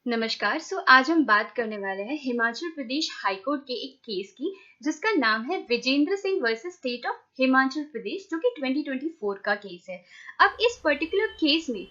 नमस्कार। आज हम बात करने वाले हैं हिमाचल प्रदेश हाईकोर्ट के एक केस की, जिसका नाम है Vijender Singh versus state of Himachal Pradesh, जो कि 2024 का केस है। अब इस पर्टिकुलर केस में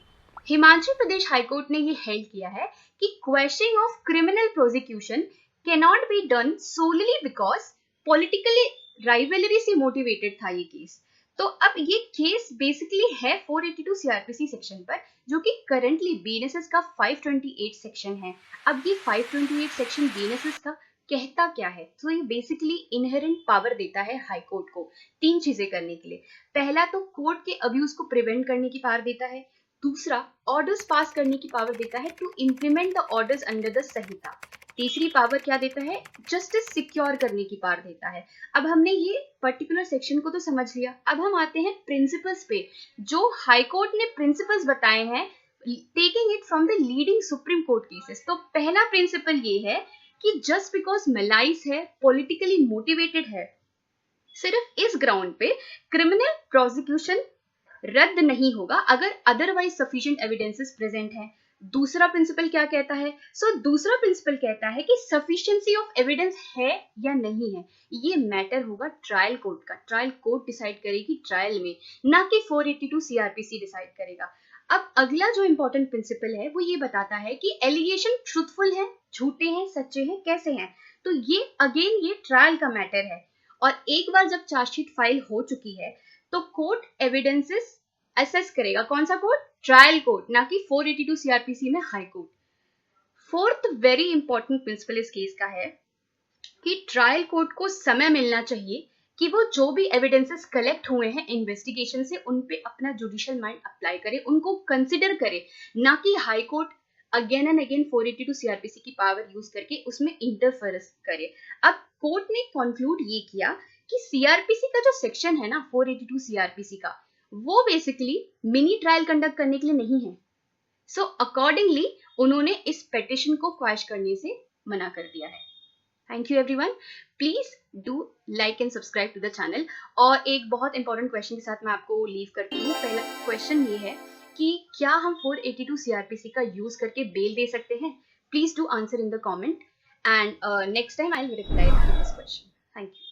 हिमाचल प्रदेश हाईकोर्ट ने ये हेल्ड किया है कि questioning of criminal prosecution can not be done solely because politically rivalry से मोटिवेटेड था ये केस। तो अब ये केस बेसिकली है 482 सीआरपीसी सेक्शन पर, जो कि करंटली बीएनएसएस का 528 सेक्शन है। अब ये 528 सेक्शन बीएनएसएस का कहता क्या है? तो ये बेसिकली इनहेरेंट पावर देता है हाई कोर्ट को तीन चीजें करने के लिए। पहला तो कोर्ट के अब्यूज को प्रिवेंट करने की पावर देता है। दूसरा, ऑर्डर्स पास करने की पावर देता है to implement the orders under the Sanhita. तीसरी पावर क्या देता है? जस्टिस सिक्योर करने की पावर देता है। अब हमने ये पर्टिकुलर सेक्शन को तो समझ लिया। अब हम आते हैं प्रिंसिपल्स पे, जो हाई कोर्ट ने प्रिंसिपल्स बताए हैं taking it from the leading supreme court cases. तो पहला प्रिंसिपल ये है कि जस्ट बिकॉज मलाइस है, पॉलिटिकली मोटिवेटेड है, सिर्फ इस ग्राउंड पे क्रिमिनल प्रोसिक्यूशन रद्द नहीं होगा अगर अदरवाइज सफिशिएंट एविडेंसेस प्रेजेंट है। दूसरा प्रिंसिपल क्या कहता है? दूसरा प्रिंसिपल कहता है कि सफिशिएंसी ऑफ एविडेंस है या नहीं है, ये मैटर होगा ट्रायल कोर्ट का। ट्रायल कोर्ट डिसाइड करेगी ट्रायल में, ना कि 482 सीआरपीसी डिसाइड करेगा। अब अगला जो इंपॉर्टेंट प्रिंसिपल है वो ये बताता है कि एलिगेशन ट्रूथफुल है, झूठे हैं, सच्चे हैं, कैसे हैं। तो ये अगेन ये ट्रायल का मैटर है। और एक बार जब चार्जशीट फाइल हो चुकी है तो कोर्ट एविडेंसेस असेस करेगा। कौन सा कोर्ट? ट्रायल कोर्ट, ना कि 482 सीआरपीसी में high court. Fourth very important principle इस केस का है कि ट्रायल कोर्ट को समय मिलना चाहिए कि वो जो भी एविडेंसेस कलेक्ट हुए हैं इन्वेस्टिगेशन से उन पे अपना जुडिशियल माइंड अप्लाई करे, उनको कंसिडर करे, ना कि high court again and again 482 CrPC की पावर यूज करके उसमें इंटरफेरेंस करे। अब कोर्ट ने कंक्लूड ये किया कि सीआरपीसी का जो सेक्शन है ना 482 सीआरपीसी का, वो बेसिकली मिनी ट्रायल कंडक्ट करने के लिए नहीं है। सो अकॉर्डिंगली उन्होंने इस पेटिशन को क्वैश करने से मना कर दिया है। Thank you everyone, please do like and subscribe to the channel. और एक बहुत इंपॉर्टेंट क्वेश्चन के साथ मैं आपको लीव करती हूँ। पहला क्वेश्चन ये है कि क्या हम 482 सीआरपीसी का यूज करके बेल दे सकते हैं? Please do answer in the comment and next time I will reply this question. Thank you.